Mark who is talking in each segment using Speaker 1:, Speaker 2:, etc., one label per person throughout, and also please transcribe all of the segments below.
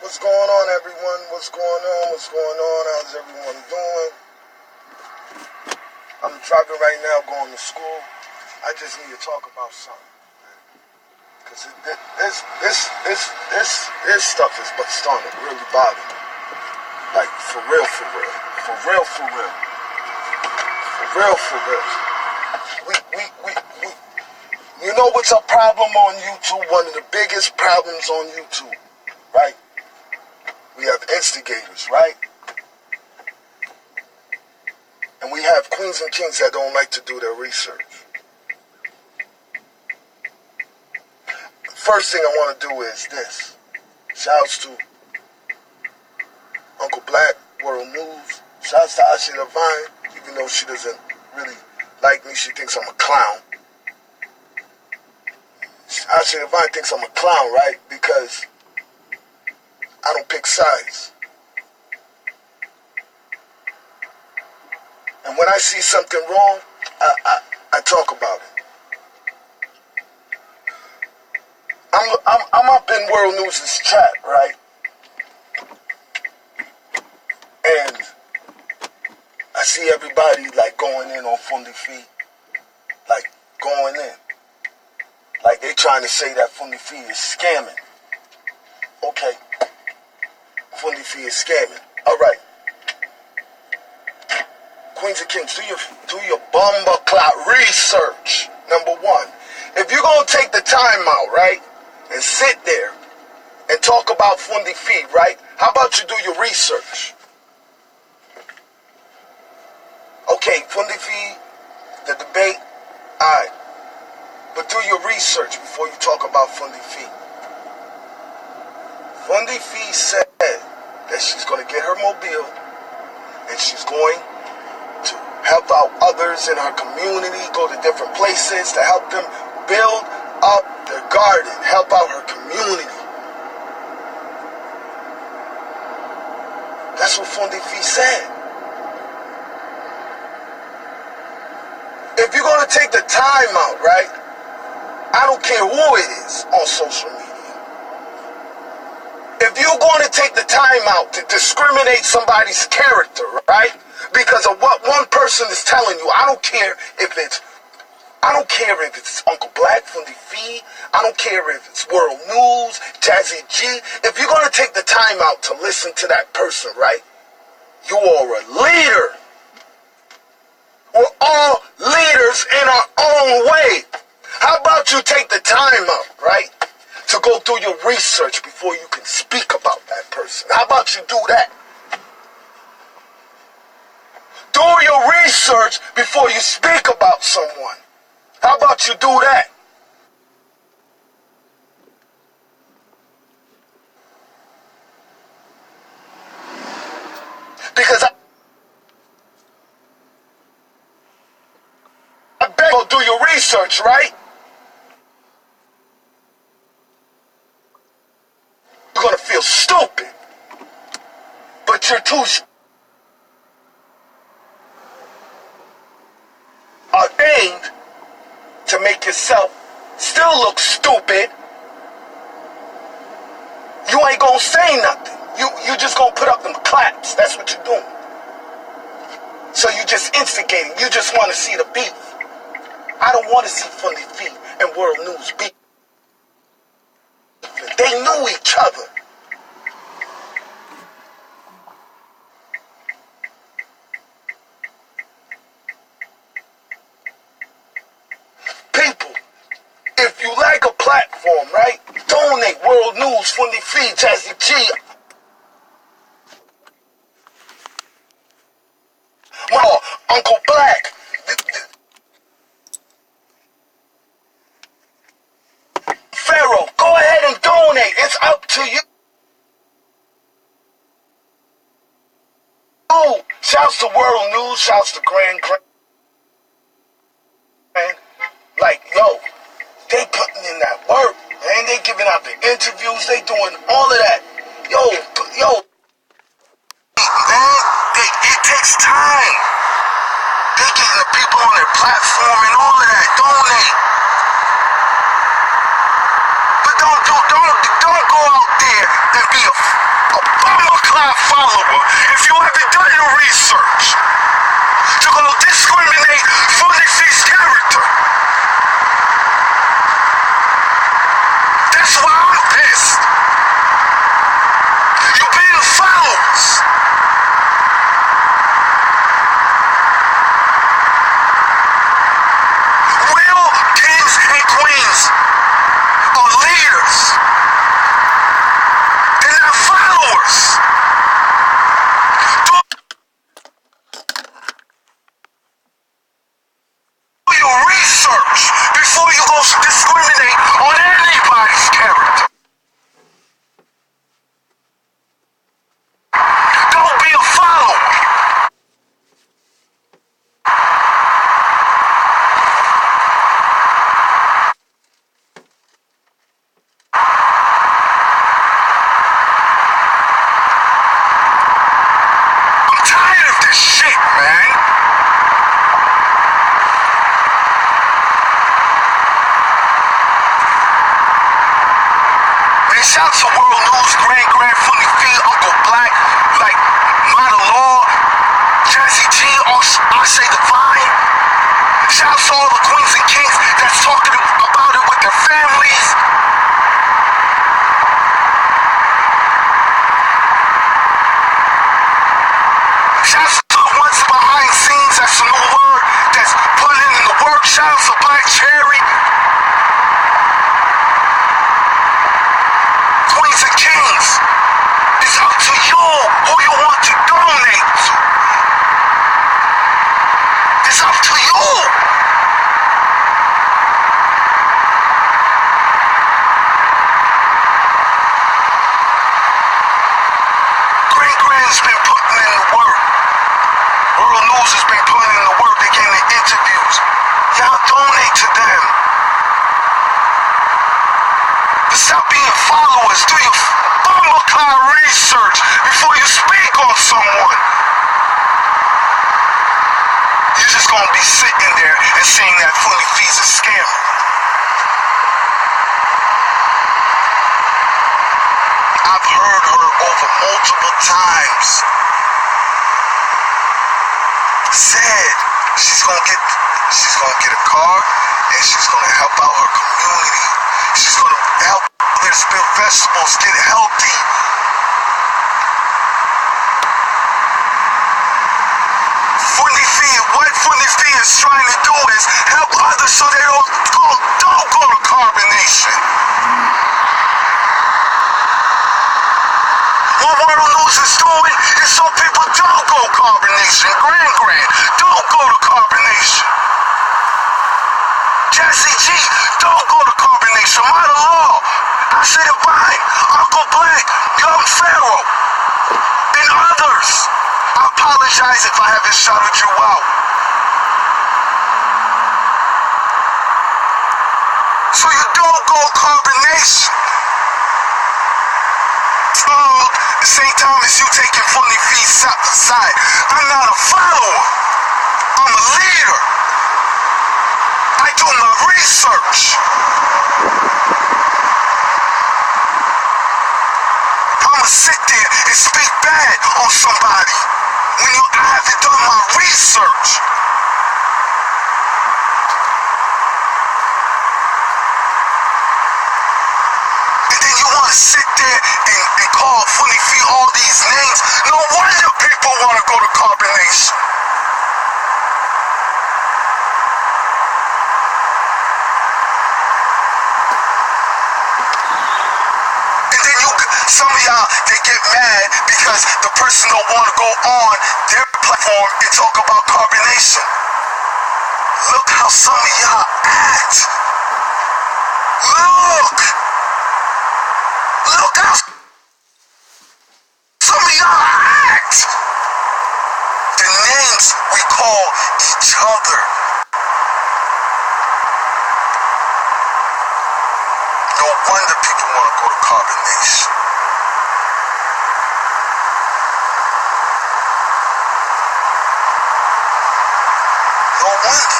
Speaker 1: What's going on, everyone? What's going on? What's going on? How's everyone doing? I'm driving right now going to school. I just need to talk about something. Because this stuff is starting to really bother me. Like, for real, for real. For real, for real. For real, for real. You know what's a problem on YouTube? One of the biggest problems on YouTube, right? We have instigators, right? And we have queens and kings that don't like to do their research. First thing I want to do is this. Shouts to Uncle Black, World News. Shouts to Ashley Divine, even though she doesn't really like me. She thinks I'm a clown. Ashley Divine thinks I'm a clown, right? Because I don't pick sides. And when I see something wrong, I talk about it. I'm up in World News' chat, right? And I see everybody like going in on Fundi fee, like going in. Like they trying to say that Fundi fee is scamming. Okay. Fundi fee is scamming. All right. Queens and Kings, do your bumper clock research. Number one. If you're going to take the time out, right, and sit there and talk about Fundi fee, right, how about you do your research? Okay, Fundi fee, the debate, all right. But do your research before you talk about Fundi fee. Fundi fee said that she's going to get her mobile and she's going to help out others in her community, go to different places to help them build up their garden, help out her community. That's what Fundi fee said. If you're going to take the time out, right, I don't care who it is on social media. If you're going to take the time out to discriminate somebody's character, right, because of what one person is telling you, I don't care if it's Uncle Black, Fundi fee, I don't care if it's World News, Jazzy G. If you're going to take the time out to listen to that person, right, you are a leader. We're all leaders in our own way. How about you take the time out, right, to go do your research before you can speak about that person? How about you do that? Do your research before you speak about someone. How about you do that? Because I bet you'll do your research, right? You're going to feel stupid. But you're too ordained to make yourself still look stupid. You ain't gonna say nothing. You just gonna put up them claps. That's what you're doing. So you just instigating. You just want to see the beef. I don't want to see Fundi fee and World News beef. They knew each other. People, if you like a platform, right? Donate World News, Fundi fee, Jazzy G. Uncle Black. Pharaoh, go ahead and donate. It's up to you. Oh, shouts to World News, shouts to Grand. Like, yo, they putting in that work, man. They giving out the interviews. They doing all of that. Yo, man, it takes time. They getting the people on their platform and all of that. Donate. But don't go out there and be a a bomber-clad follower, if you haven't done your research, to go discriminate Fundi's character. That's why I'm pissed. You've been followers. Real kings and queens are leaders. They're not followers. Do your research before you go discriminate on anybody's character. Don't be a follower. I'm tired of this shit, man. Man, shout to World News, Grand Fundi Feed, Uncle Black, like Model Law, Jazzy G, I Say Divine. Shout out to all the queens and kings that's talking about it with their families. Shout out to the ones behind scenes, that's a new word, that's putting in the work. Shout out to Black Cherry. Queens and kings, it's up to you who you want to donate to. It's up to you. Grand's been putting in the work. World News has been putting in the work. They're getting the interviews. Y'all donate to them. But stop being followers. Do your bomber-clad research before you speak on someone. You're just gonna be sitting there and saying that Fundi Fee's a scammer. I've heard her over multiple times said she's gonna get a car and she's gonna help out her community. She's gonna help others build vegetables, get healthy. What Fundi Fee is trying to do is help others so they don't go to carbonation. What World News is doing is so people don't go carbonation. Grand, don't go to carbonation. Jazzy G, don't go to carbonation. Model Law, I Say Divine, Uncle Black, Young Pharaoh, and others. I apologize if I haven't shouted you out. So you don't go carbonation. The same time as you taking Fundi Fee's side. I'm not a follower. I'm a leader. I do my research. I'ma sit there and speak bad on somebody when I haven't done my research. And then you want to sit there and call Fundi Fee all these names. No wonder people want to go to carbonation. And then some of y'all, they get mad because the person don't want to go on their platform and talk about carbonation. Look how some of y'all act. Look how some of y'all act. The names we call each other. No wonder people want to go to carbonation. No wonder.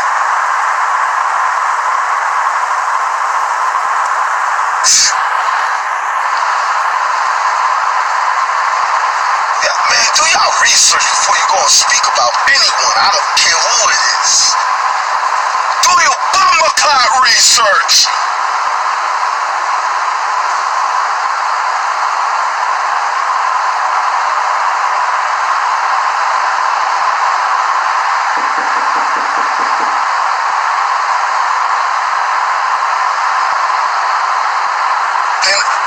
Speaker 1: research before you go and speak about anyone. I don't care who it is. Do your bummer cloud research.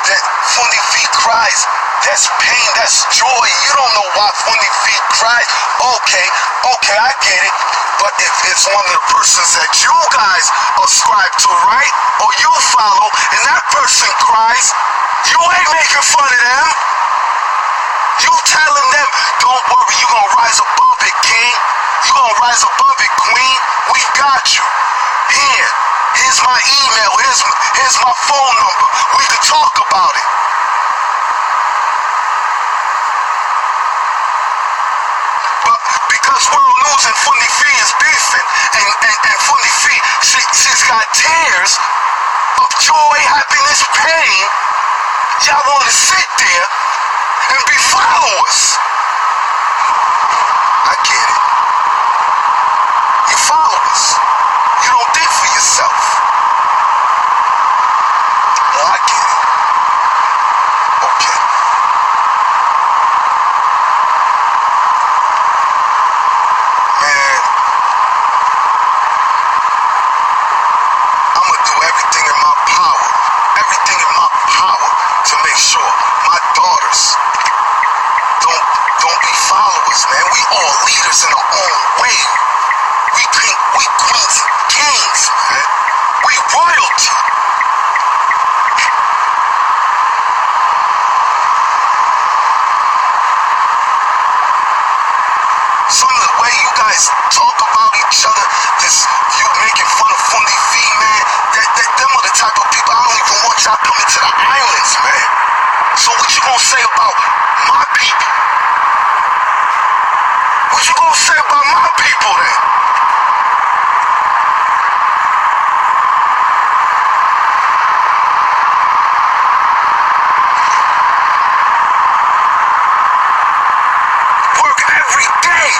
Speaker 1: Then Fundi feet cries. That's pain, that's joy. You don't know why Fundi feet cries. Okay, I get it. But if it's one of the persons that you guys ascribe to, right? Or you follow, and that person cries, you ain't making fun of them. You telling them, don't worry, you gonna rise above it, king. You gonna rise above it, queen. We got you. Here's my email, here's my phone number. We can talk about it. But because World News and Fundi Fee is beefing, and Fundi Fee, she's got tears of joy, happiness, pain, y'all want to sit there and be followers. I get it. You followers. You don't think for yourself. Oh, I get it. Okay. Man, I'ma do everything in my power to make sure my daughters don't be followers, man. We all leaders in our own way. We queens and kings, man. We royalty. Some of the way you guys talk about each other, this you making fun of Fundi Fee, man, them are the type of people I don't even want y'all coming to the islands, man. So what you gonna say about my people? What you gonna say about my people then? Work every day.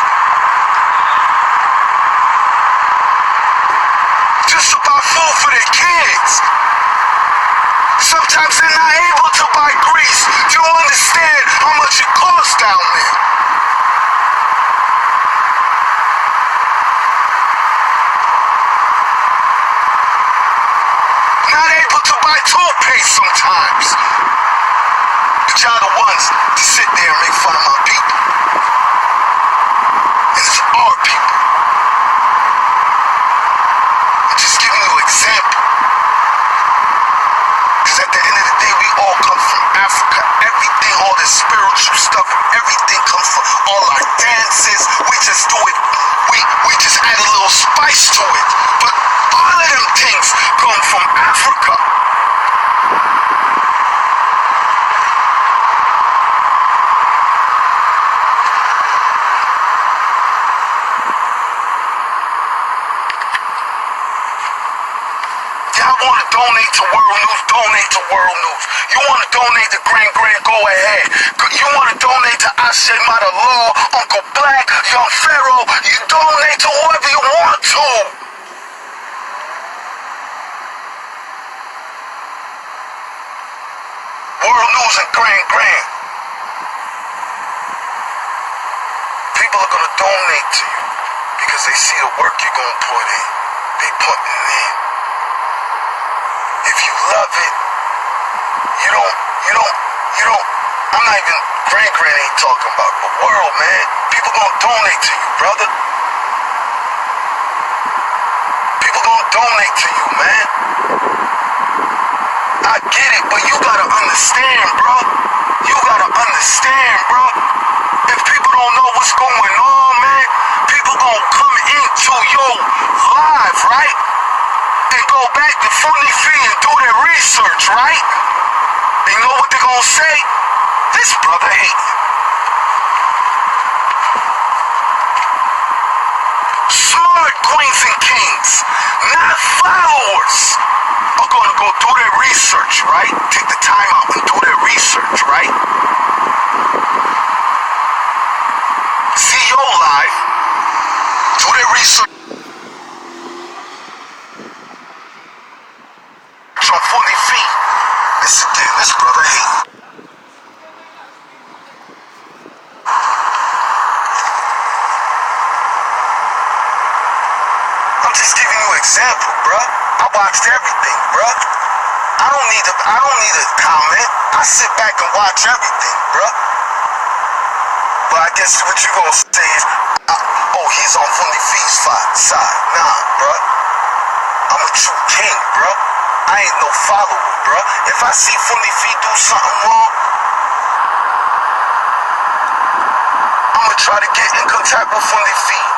Speaker 1: Just to buy food for their kids. Sometimes they're not able to buy grease. You don't understand how much it costs down there. Not able to buy toothpaste sometimes. But y'all the ones to sit there and make fun of my people. And it's our people. I'm just giving you an example. Because at the end of the day, we all come from Africa. Everything, all this spiritual stuff, everything comes from all our dances. We just do it. We just add a little spice to it. But all of them things come from Africa. Y'all want to donate to World News, donate to World News. You want to donate to Grand, go ahead. You want to donate to Ashe Mata Law, Uncle Black, Young Pharaoh. You donate to whoever you want to. World News and Grand. People are going to donate to you because they see the work you're going to put in. They putting it in. If you love it, you don't, I'm not even, Grand ain't talking about the world, man. People gonna donate to you, brother. People gonna donate to you, man. I get it, but you gotta understand, bro. You gotta understand, bro. If people don't know what's going on, man, people gonna come into your live, right? And go back to Fundi Fee and do their research, right? And you know what they're gonna say? This brother hate you. Smart queens and kings, not followers, are gonna go do their research, right? Take the time out and do their research, right? your life, do their research on Fundi feet. Listen, damn, this brother hate. I'm just giving you an example, bruh. I watched everything, bruh. I don't need a comment. I sit back and watch everything, bruh. But I guess what you gonna say is, oh, he's on Fundi Feet's side. Nah, bruh. I'm a true king, bruh. I ain't no follower, bruh. If I see Fundi Feet do something wrong, I'ma try to get in contact with Fundi Feet.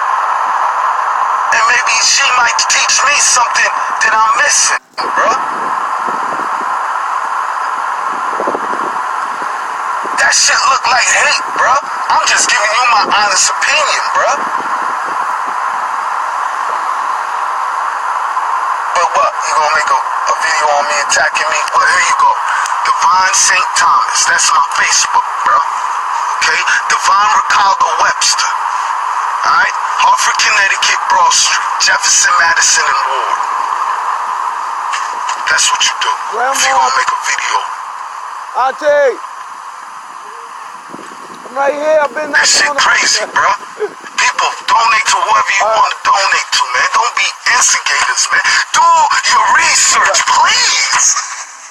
Speaker 1: And maybe she might teach me something that I'm missing, bruh. That shit look like hate, bruh. I'm just giving you my honest opinion, bruh. But what? You gonna make a video on me attacking me? Well, here you go. Divine St. Thomas. That's my Facebook, bruh. Okay? Divine Ricardo Webster. Alright? Hartford, Connecticut, Broad Street. Jefferson, Madison, and Ward. That's what you do. Grandma. If you gonna make a video.
Speaker 2: Auntie! I'm right here. I've been
Speaker 1: that shit crazy, bro. People donate to whoever you want to donate to, man. Don't be instigators, man. Do your research, please,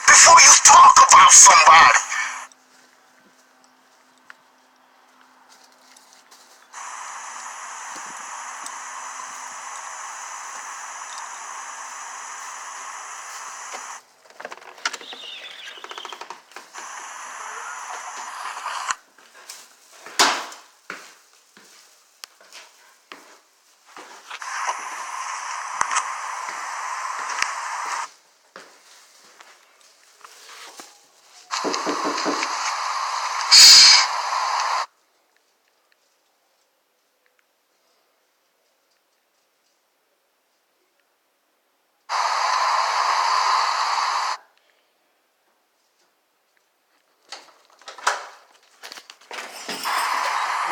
Speaker 1: before you talk about somebody.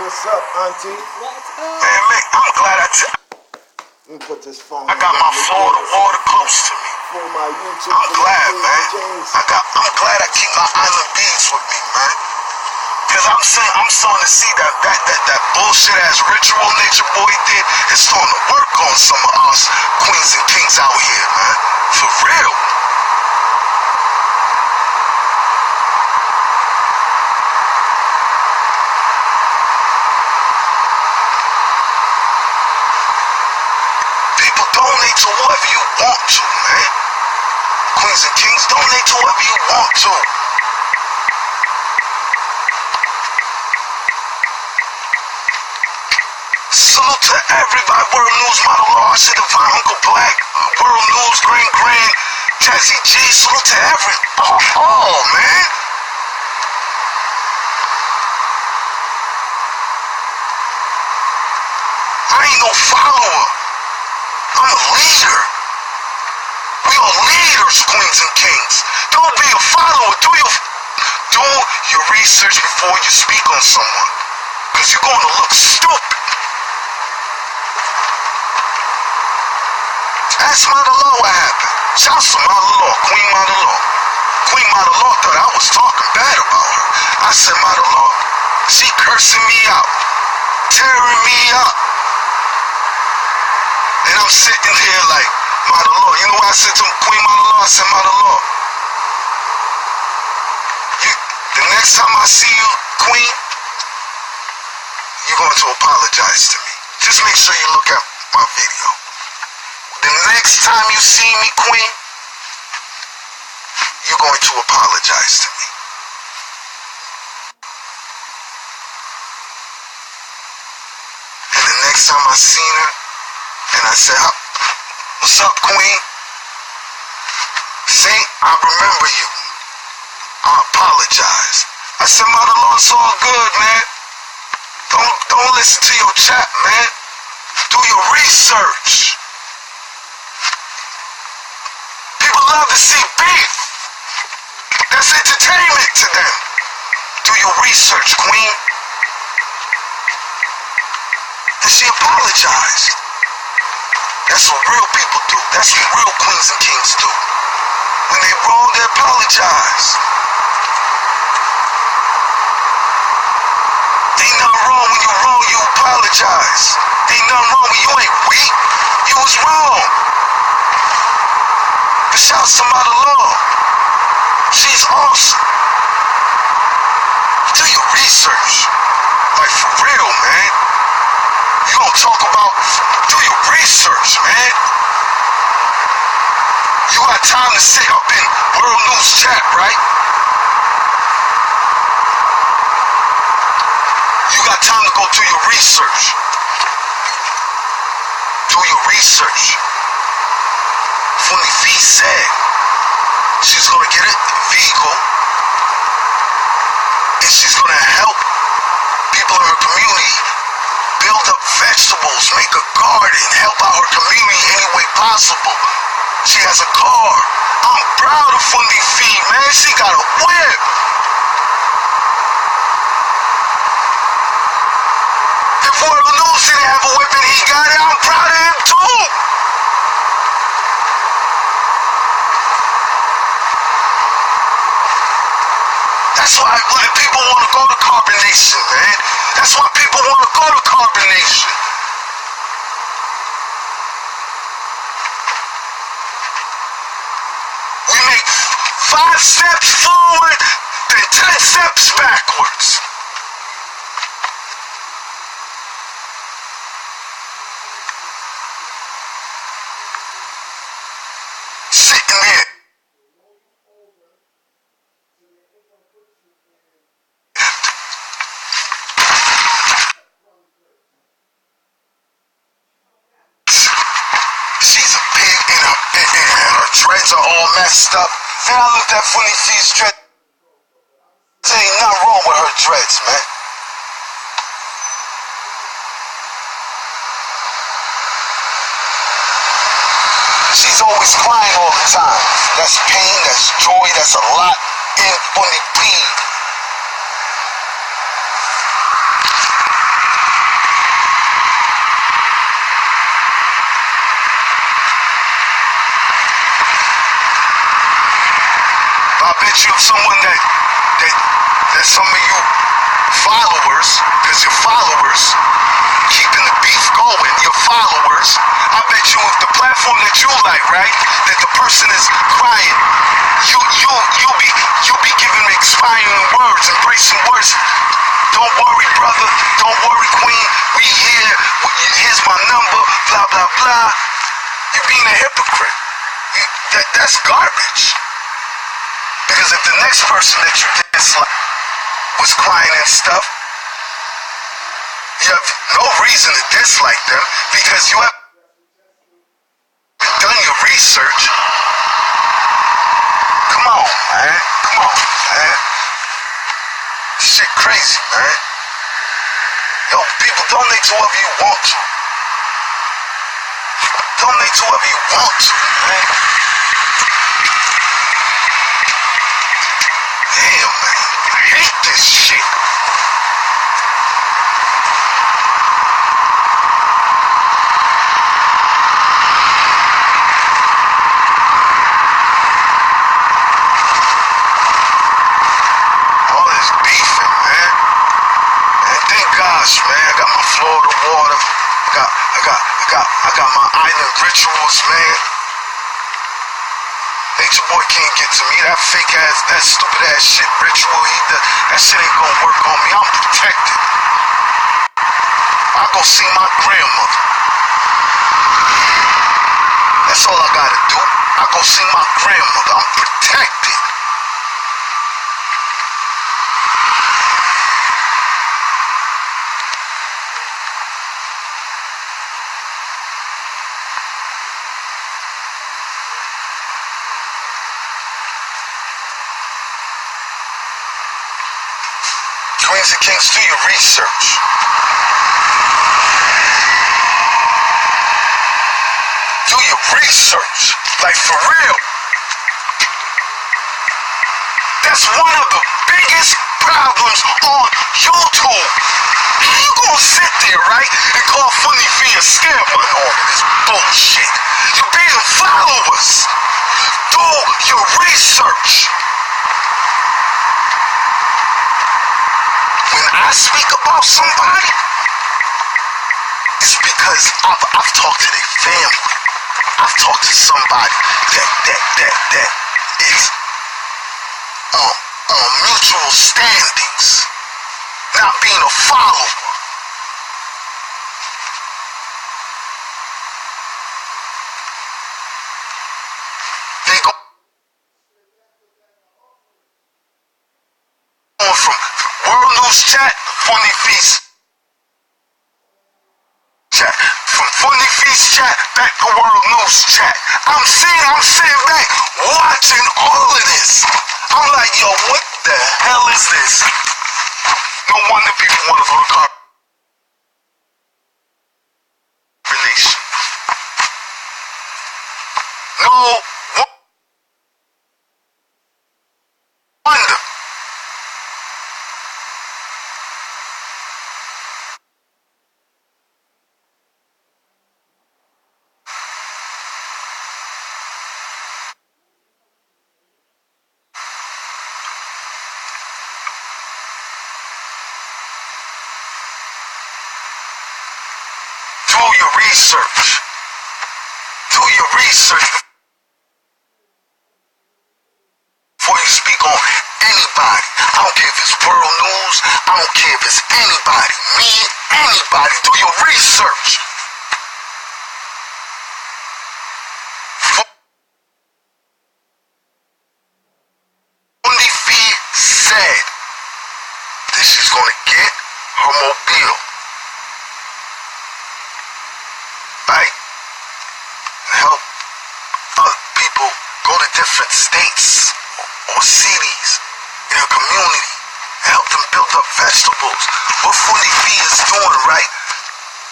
Speaker 2: What's up, Auntie?
Speaker 3: What's up?
Speaker 1: Man, I'm glad
Speaker 2: Let me put this phone.
Speaker 1: I got my Florida water close to me.
Speaker 2: For my YouTube.
Speaker 1: I'm glad, man. I'm glad I keep my island beads with me, man. Cause I'm starting to see that bullshit ass ritual Nature Boy did is starting to work on some of us queens and kings out here, man. For real. Donate to whoever you want to, man. Queens and kings, donate to whoever you want to. Salute to everybody. World News, Model Law, Shit Divine, Uncle Black, World News, Grand, Jazzy G. Salute to oh, man. I ain't no follower. I'm a leader. We are leaders, queens and kings. Don't be a follower. Do your research before you speak on someone. Because you're going to look stupid. Ask Mother Law what happened. Shouts to Mother Law, Queen Mother Law. Queen Mother Law thought I was talking bad about her. I said, Mother Law, she cursing me out, tearing me up. And I'm sitting here like, Mother Law. You know what I said to Queen Mother Law? I said, Mother Law, the next time I see you, Queen, you're going to apologize to me. Just make sure you look at my video. The next time you see me, Queen, you're going to apologize to me. And the next time I seen her, and I said, what's up, Queen? Saint, I remember you. I apologize. I said, Mother Law, it's all good, man. Don't listen to your chat, man. Do your research. People love to see beef. That's entertainment to them. Do your research, Queen. And she apologized. That's what real people do. That's what real queens and kings do. When they wrong, they apologize. Ain't nothing wrong when you wrong, you apologize. Ain't nothing wrong when you ain't weak. You was wrong. But shouts to Mother Law. She's awesome. Do your research. Like for real, man. You don't talk about, do your research, man. You got time to sit up in World News chat, right? You got time to go do your research. Do your research. Fundi Fee said she's gonna get a vehicle and she's gonna help people in her community build up vegetables, make a garden, help out her community any way possible. She has a car. I'm proud of Fundi Fee, man. She got a whip. If Wurld News didn't have a whip and he got it, I'm proud of him too. That's why black people want to go to carbonation, man. That's why people want to go to carbonation. We make 5 steps forward, then 10 steps backwards. Sitting there. She's a pig and her dreads are all messed up. And I looked at Fundi Fee's dreads. There ain't nothing wrong with her dreads, man. She's always crying all the time. That's pain, that's joy, that's a lot in Fundi Fee. I bet you if someone that some of you followers, because you're followers, keeping the beef going, your followers, I bet you if the platform that you like, right, that the person is crying, you be giving inspiring words, embracing words. Don't worry, brother. Don't worry, queen. We here. Here's my number. Blah, blah, blah. You're being a hypocrite. That's garbage. Because if the next person that you dislike was crying and stuff, you have no reason to dislike them because you have done your research. Come on, man. Come on, man. Shit crazy, man. Yo, people, donate to whoever you want to. Donate to whoever you want to, man. Damn, man. I hate this shit. All this beefing, man. And thank gosh, man. I got my Florida water. I got my island rituals, man. Nature boy can't get to me. That fake ass, that stupid ass shit ritual that shit ain't gonna work on me. I'm protected. I go see my grandmother. That's all I gotta do. I go see my grandmother. I'm protected. Queens and kings, do your research. Do your research. Like for real. That's one of the biggest problems on YouTube. How you gonna sit there, right, and call Fundi a scammer and all of this bullshit? You're being followers. Do your research. When I speak about somebody, it's because I've talked to their family. I've talked to somebody that is on mutual standings, not being a follower. They go on from World News Chat, Funny Feast Chat, from Funny Feast Chat back to World News Chat. I'm sitting back watching all of this. I'm like, yo, what the hell is this? No wonder people want to go to carbonation. No wonder. Do your research. Do your research before you speak on anybody. I don't care if it's World News. I don't care if it's anybody. Me, anybody. Do your research. Fundi said that she's gonna get her mobile. Right? And help other people go to different states or cities in her community and help them build up vegetables. What Fundi is doing, right?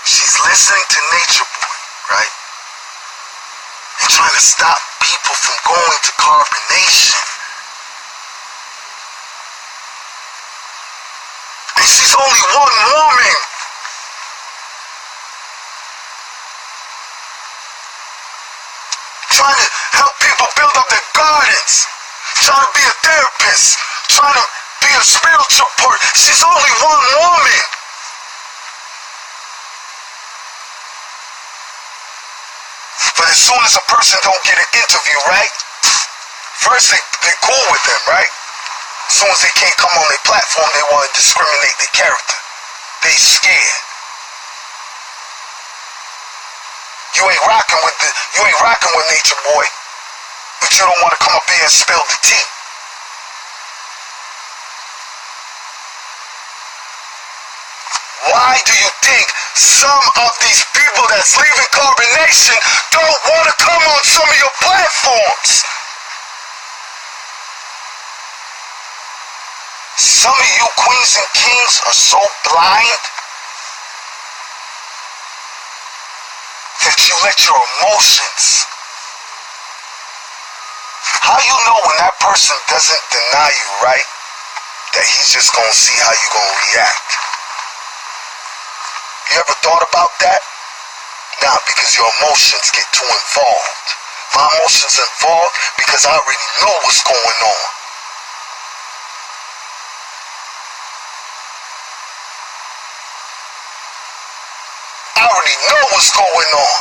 Speaker 1: She's listening to Nature Boy, right? And trying to stop people from going to carbonation. And she's only one woman. Trying to help people build up their gardens, trying to be a therapist, trying to be a spiritual person. She's only one woman. But as soon as a person don't get an interview, right? First they cool with them, right? As soon as they can't come on their platform, they want to discriminate their character. They scared. You ain't rocking with Nature Boy, but you don't want to come up here and spill the tea. Why do you think some of these people that's leaving carbonation don't want to come on some of your platforms? Some of you queens and kings are so blind that you let your emotions. How you know when that person doesn't deny you, right? That he's just gonna see how you gonna react. You ever thought about that? Nah, because your emotions get too involved. My emotions involved because I already know what's going on. I already know what's going on.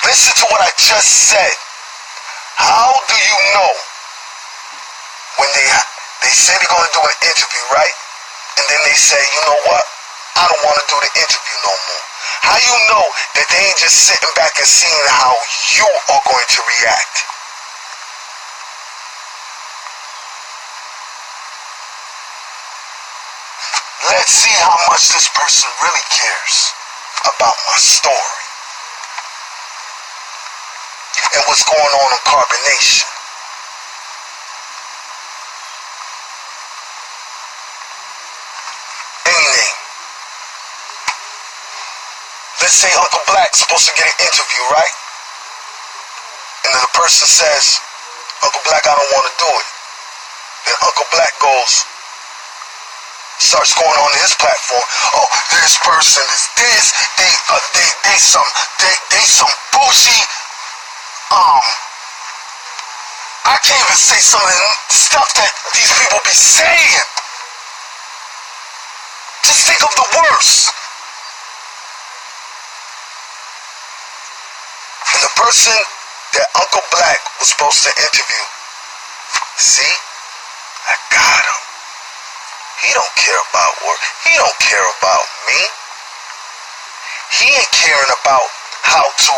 Speaker 1: Listen to what I just said. How do you know when they say they're going to do an interview, right? And then they say, you know what? I don't want to do the interview no more. How you know that they ain't just sitting back and seeing how you are going to react? Let's see how much this person really cares about my story and what's going on in carbonation. Any name. Let's say Uncle Black's supposed to get an interview, right? And then the person says, Uncle Black, I don't want to do it. Then Uncle Black starts going on his platform. Oh, this person is this. They some bullshit. I can't even say some of the stuff that these people be saying. Just think of the worst. And the person that Uncle Black was supposed to interview, see, I got him. He don't care about work. He don't care about me. He ain't caring about how to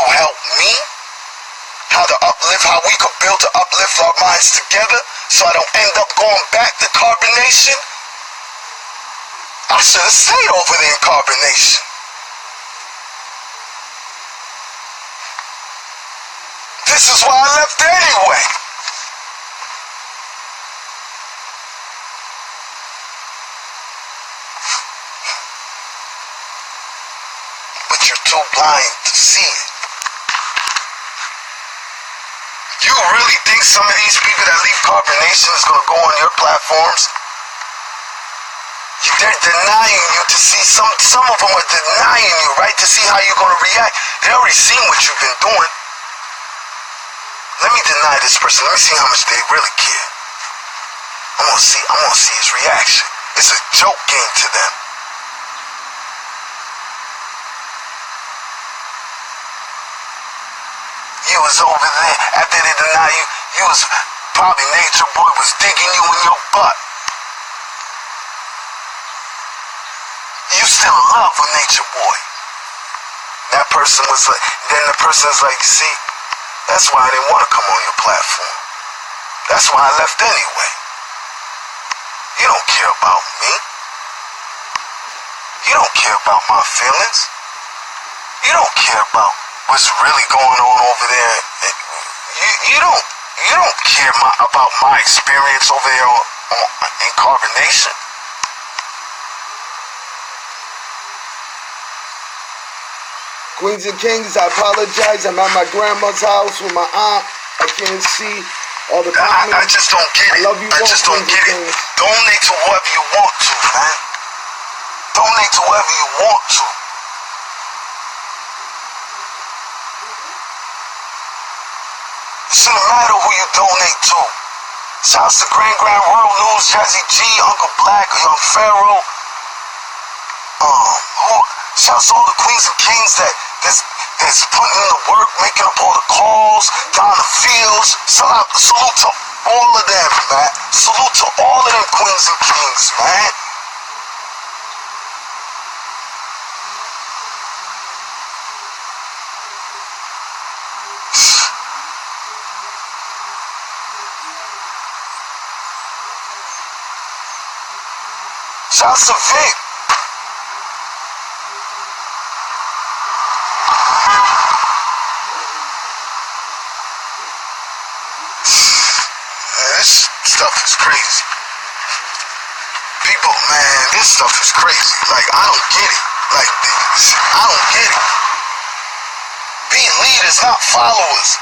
Speaker 1: help me, how to uplift, how we could build to uplift our minds together so I don't end up going back to carbonation. I should have stayed over there in carbonation. This is why I left anyway. But you're too blind to see it. You really think some of these people that leave carbonation is going to go on your platforms? They're denying you to see, some of them are denying you, right, to see how you're going to react. They already seen what you've been doing. Let me deny this person. Let me see how much they really care. I want to see his reaction. It's a joke game to them. You was over there, after they deny you, you was probably Nature Boy was digging you in your butt. You still in love with Nature Boy. That person was like, then the person's like, see, that's why I didn't want to come on your platform. That's why I left anyway. You don't care about me. You don't care about my feelings. You don't care about what's really going on over there. You don't care about my experience over there in carbonation.
Speaker 2: Queens and Kings, I apologize. I'm at my grandma's house with my aunt. I can't see all the comments.
Speaker 1: I just don't get it.
Speaker 2: I love you.
Speaker 1: I just don't get it. Donate to whoever you want to, man. Donate to whoever you want to. It shouldn't matter who you donate to. Shouts to Grand World News, Jazzy G, Uncle Black, Young Pharaoh. Shouts to all the Queens and Kings that's putting in the work, making up all the calls, down the fields. Salute to all of them, man. Salute to all of them Queens and Kings, man. Shouts to Vic. This stuff is crazy. People, man, this stuff is crazy. Like, I don't get it. Like, I don't get it. Be leaders, not followers.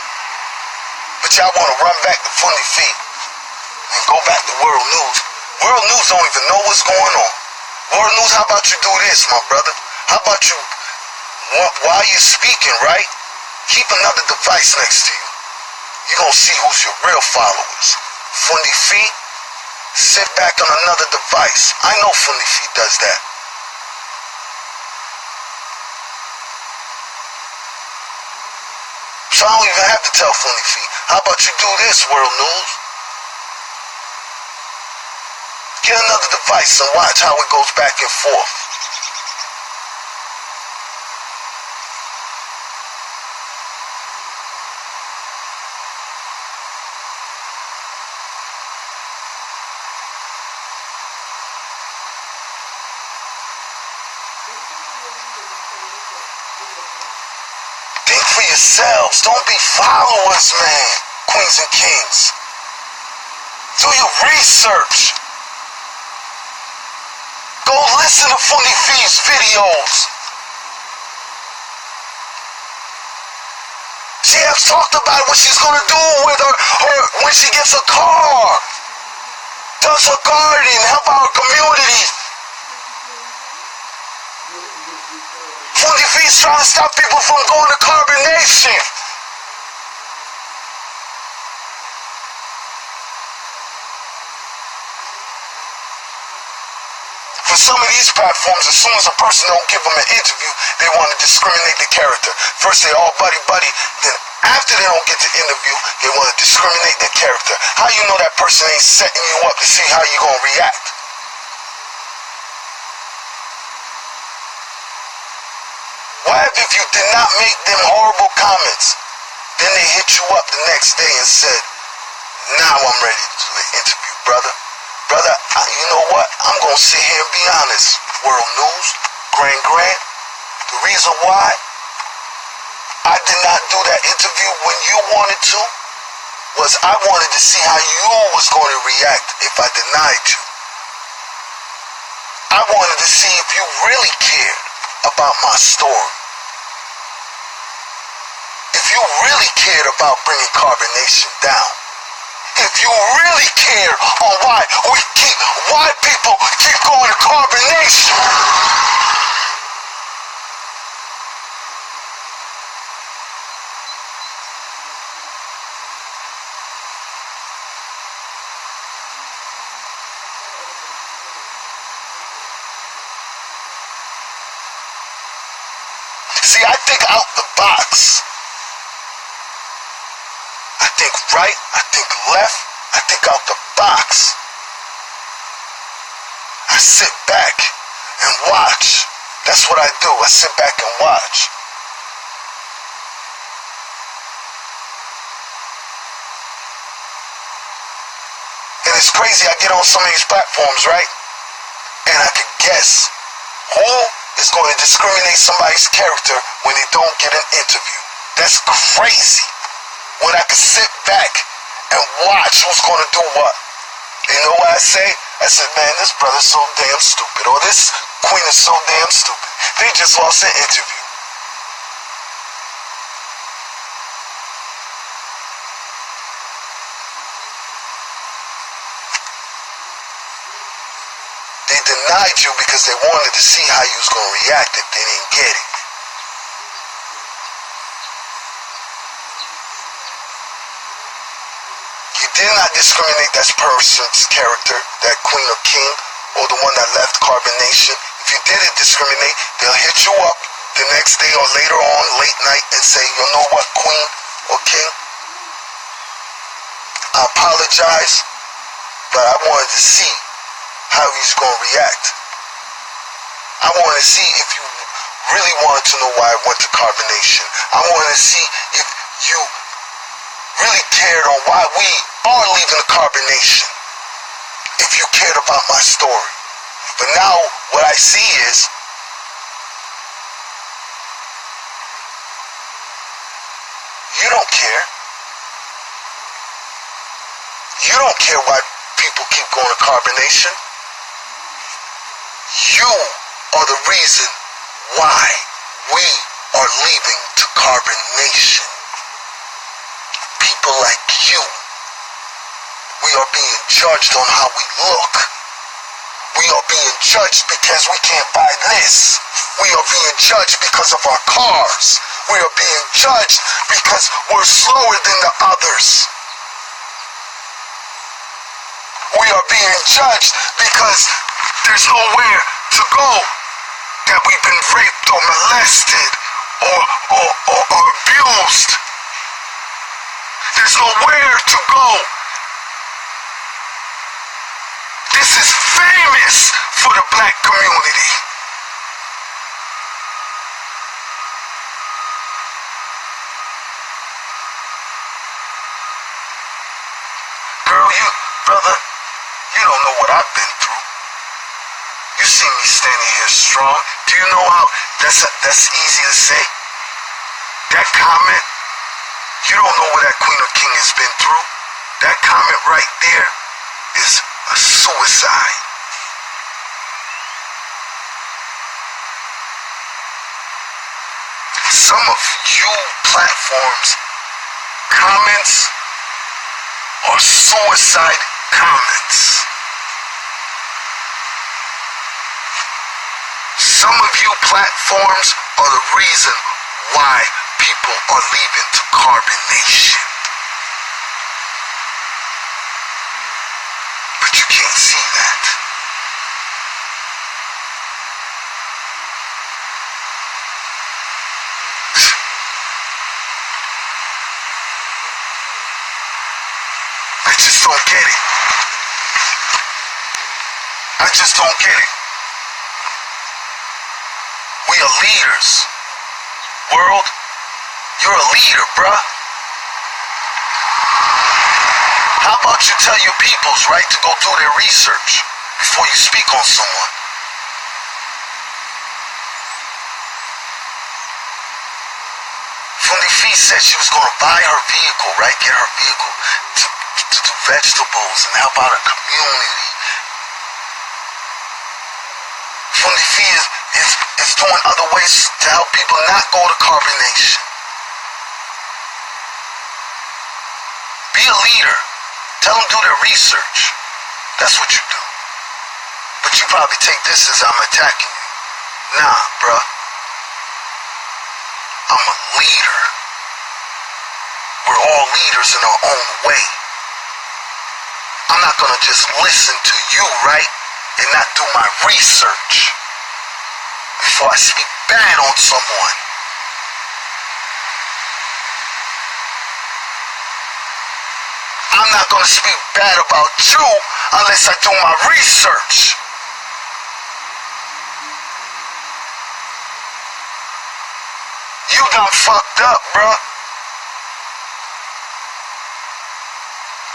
Speaker 1: But y'all want to run back to Fundi feet and go back to World News. World News don't even know what's going on. World News, how about you do this, my brother? How about you, while you're speaking, right, keep another device next to you. You're going to see who's your real followers. Fundi feet, sit back on another device. I know Fundi feet does that. So I don't even have to tell Fundi feet. How about you do this, World News? Get another device and watch how it goes back and forth. Think for yourselves. Don't be followers, man. Queens and Kings. Do your research. Go listen to Fundi Fee's videos. She has talked about what she's gonna do with her when she gets a car. does regarding help our community. Fundi Fees trying to stop people from going to carbonation. For some of these platforms, as soon as a person don't give them an interview, they want to discriminate the character. First they all buddy-buddy, then after they don't get the interview, they want to discriminate their character. How you know that person ain't setting you up to see how you gonna react? What if you did not make them horrible comments, then they hit you up the next day and said, now I'm ready to do the interview, brother. Brother, you know what? I'm going to sit here and be honest. World News, Grand. The reason why I did not do that interview when you wanted to was I wanted to see how you was going to react if I denied you. I wanted to see if you really cared about my story. If you really cared about bringing carbonation down. If you really care on why people keep going to carbonation. See, I think out the box. I think right, I think left, I think out the box. I sit back and watch. That's what I do. I sit back and watch. And it's crazy, I get on some of these platforms, right? And I can guess who is going to discriminate somebody's character when they don't get an interview. That's crazy. When I can sit back and watch who's going to do what. You know what I say? I said, man, this brother's so damn stupid. Or this queen is so damn stupid. They just lost an interview. They denied you because they wanted to see how you was going to react if they didn't get it. Did not discriminate that person's character, that queen or king, or the one that left carbonation. If you didn't discriminate, they'll hit you up the next day or later on, late night, and say, you know what, queen or king? I apologize, but I wanted to see how he's going to react. I wanted to see if you really wanted to know why I went to carbonation. I wanted to see if you really cared on why we are leaving the carbonation, if you cared about my story. But now what I see is you don't care. You don't care why people keep going to carbonation. You are the reason why we are leaving to carbonation. People like you, we are being judged on how we look. We are being judged because we can't buy this. We are being judged because of our cars. We are being judged because we're slower than the others. We are being judged because there's nowhere to go that we've been raped or molested or abused. There's nowhere to go. This is famous for the black community. Girl, brother, you don't know what I've been through. You see me standing here strong. Do you know how that's easy to say? That comment, you don't know what that queen or king has been through. That comment right there is a suicide. Some of you platforms comments are suicide comments. Some of you platforms are the reason why people are leaving to carbonation. But you can't see that. I just don't get it. I just don't get it. We are leaders. World, you're a leader, bruh. How about you tell your peoples, right, to go do their research before you speak on someone? Fundi said she was going to buy her vehicle, right, get her vehicle to do vegetables and help out her community. Fundi is doing other ways to help people not go to carbonation. Be a leader. Tell them do their research. That's what you do. But you probably take this as I'm attacking you. Nah, bruh. I'm a leader. We're all leaders in our own way. I'm not gonna just listen to you, right, and not do my research before I speak bad on someone. I'm not gonna speak bad about you unless I do my research. You done fucked up, bruh.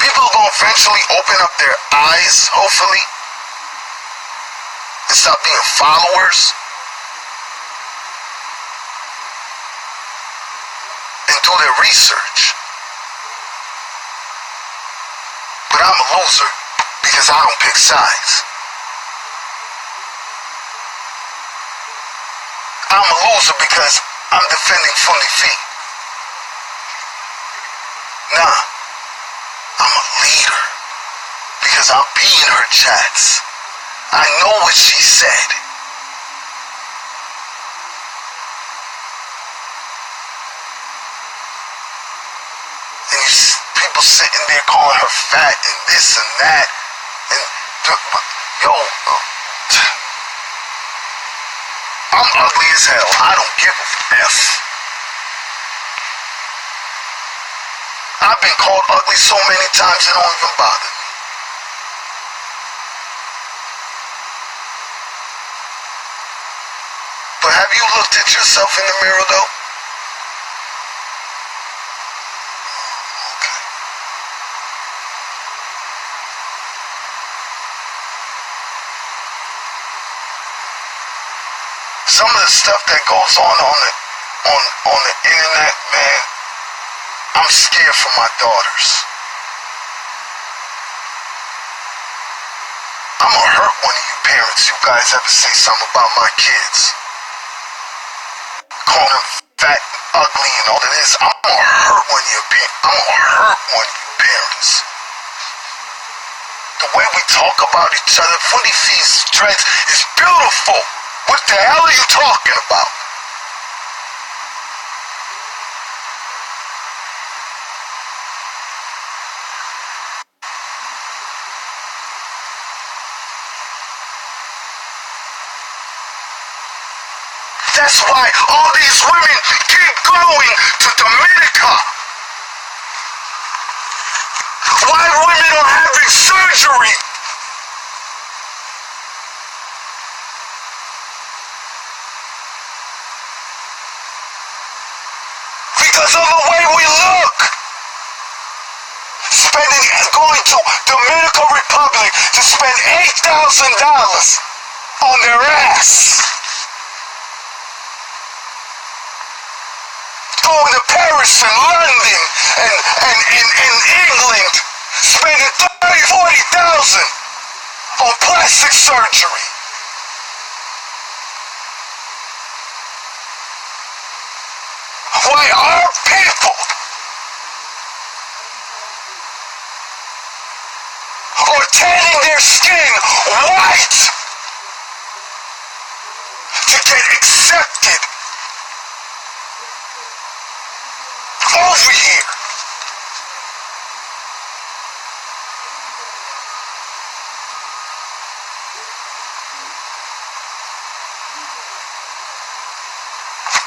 Speaker 1: People are gonna eventually open up their eyes, hopefully, and stop being followers and do their research. But I'm a loser because I don't pick sides. I'm a loser because I'm defending Fundi feet. Nah, I'm a leader because I'll be in her chats. I know what she said. And people sitting there calling her fat and this and that. And yo, I'm ugly as hell. I don't give a F. I've been called ugly so many times it don't even bother me. But have you looked at yourself in the mirror though? Okay. Some of the stuff that goes on the internet, man, I'm scared for my daughters. I'm gonna hurt one of you parents. You guys ever say something about my kids? Call them fat and ugly and all of this. I'm gonna hurt one of your parents. I'm gonna hurt one of you parents. The way we talk about each other, Fundi Fee's dreads is beautiful. What the hell are you talking about? That's why all these women keep going to Dominica. Why women are having surgery? Because of the way we look. Going to Dominican Republic to spend $8,000 on their ass. Going to Paris and London and England, spending $30,000-$40,000 on plastic surgery. Why our people are tanning their skin white accepted over here.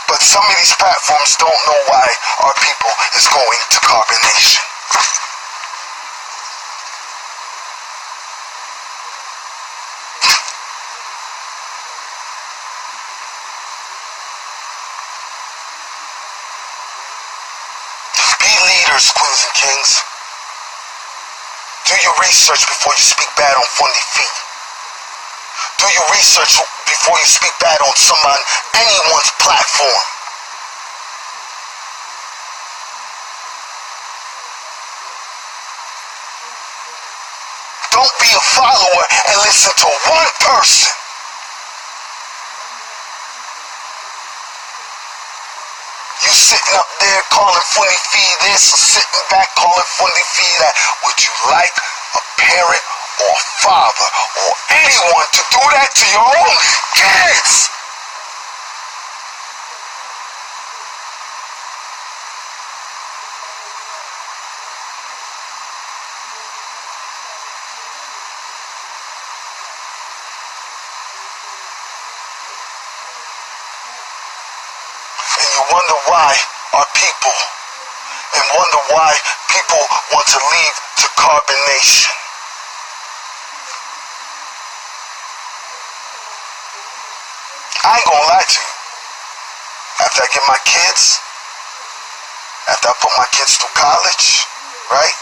Speaker 1: But some of these platforms don't know why our people is going to carbonation. Be leaders, queens and kings. Do your research before you speak bad on Fundi feet. Do your research before you speak bad on anyone's platform. Don't be a follower and listen to one person. You sitting up there calling Fundi fee this or sitting back calling Fundi fee that. Would you like a parent or a father or anyone to do that to your own kids? And you wonder why our people, and wonder why people want to leave to carbonation. I ain't gonna lie to you. After I get my kids, after I put my kids through college, right?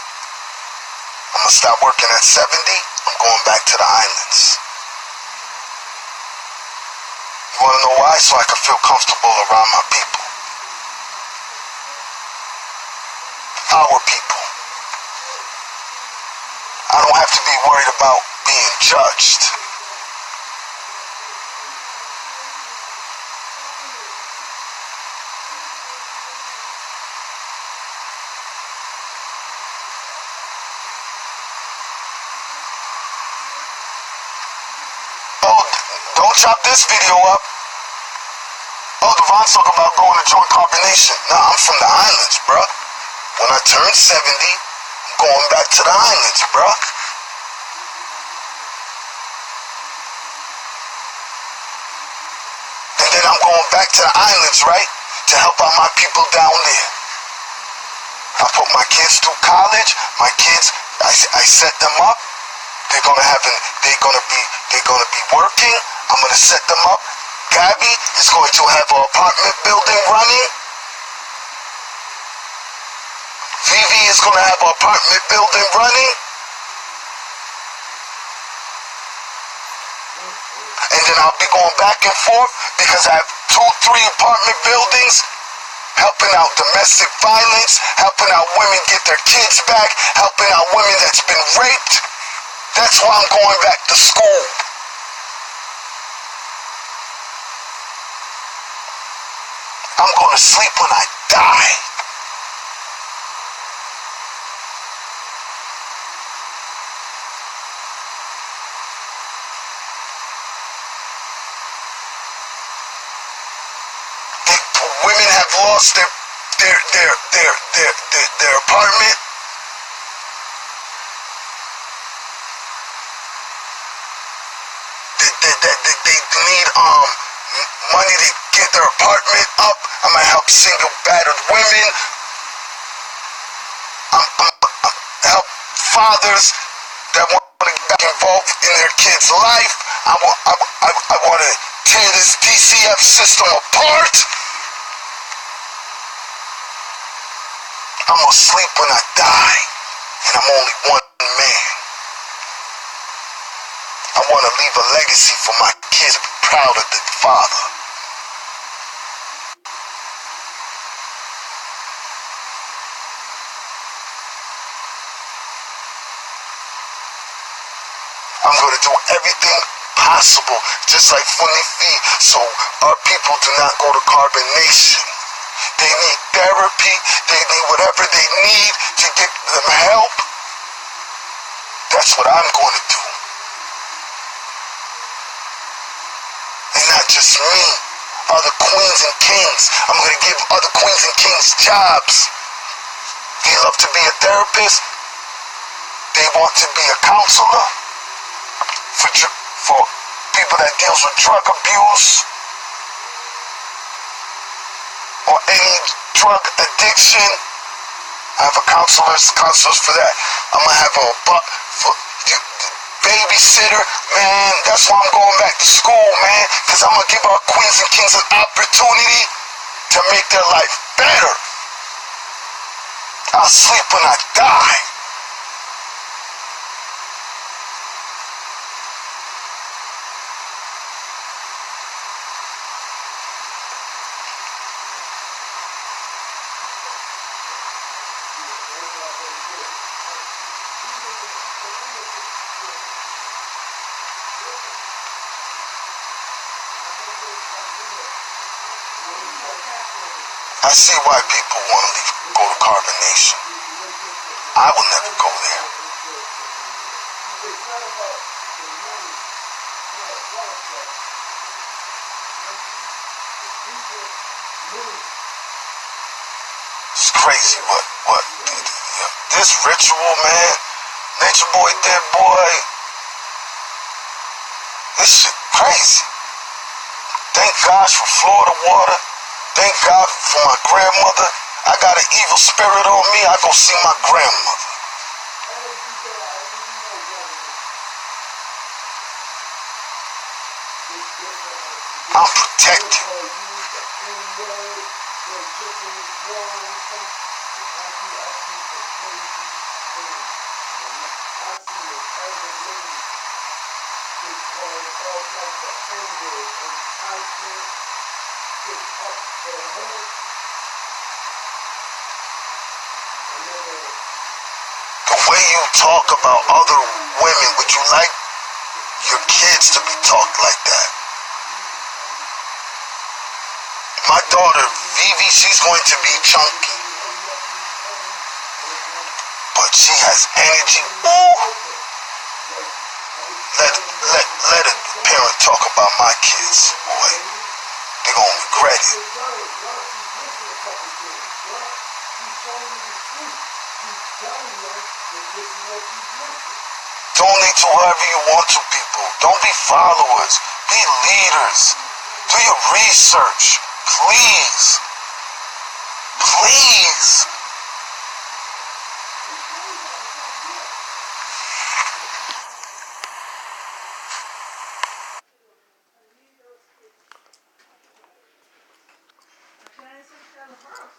Speaker 1: I'm gonna stop working at 70. I'm going back to the islands. You wanna know why? So I can feel comfortable around my people. Our people. I don't have to be worried about being judged. Oh, don't chop this video up. Oh, Devon's talking about going to join carbonation. Nah, I'm from the islands, bruh. When I turn 70, I'm going back to the islands, bruh. And then I'm going back to the islands, right? To help out my people down there. I put my kids through college. My kids, I set them up. They're gonna be working. I'm gonna set them up. Gabby is going to have an apartment building running. Vivi is gonna have an apartment building running. And then I'll be going back and forth because I have 2-3 apartment buildings, helping out domestic violence, helping out women get their kids back, helping out women that's been raped. That's why I'm going back to school. I'm going to sleep when I die. Women have lost their apartment. They need money to get their apartment up. I'm gonna help single battered women. I'm help fathers that want to get back involved in their kids' life. I want to tear this DCF system apart. I'm gonna sleep when I die, and I'm only one man. I want to leave a legacy for my kids to be proud of their father. I'm going to do everything possible, just like Fundi fee, so our people do not go to carbonation. They need therapy, they need whatever they need to get them help. That's what I'm going to do. And not just me. other queens and kings. I'm going to give other queens and kings jobs. They love to be a therapist. They want to be a counselor for people that deals with drug abuse or any drug addiction. I have a counselors for that. I'm gonna have a babysitter, man. That's why I'm going back to school, man. Cause I'm gonna give our queens and kings an opportunity to make their life better. I'll sleep when I die. I see why people want to go to carbonation. I will never go there. It's crazy what this ritual, man. Nature Boy, Dead Boy. This shit crazy. Thank God for Florida water. Thank God for my grandmother. I got an evil spirit on me. I go see my grandmother. I'm protected. The way you talk about other women, would you like your kids to be talked like that? My daughter, Vivi, she's going to be chunky. But she has energy. Ooh. Let a parent talk about my kids, boy. They're going to regret it. Donate to whoever you want to, people. Don't be followers. Be leaders. Do your research. Please. Please.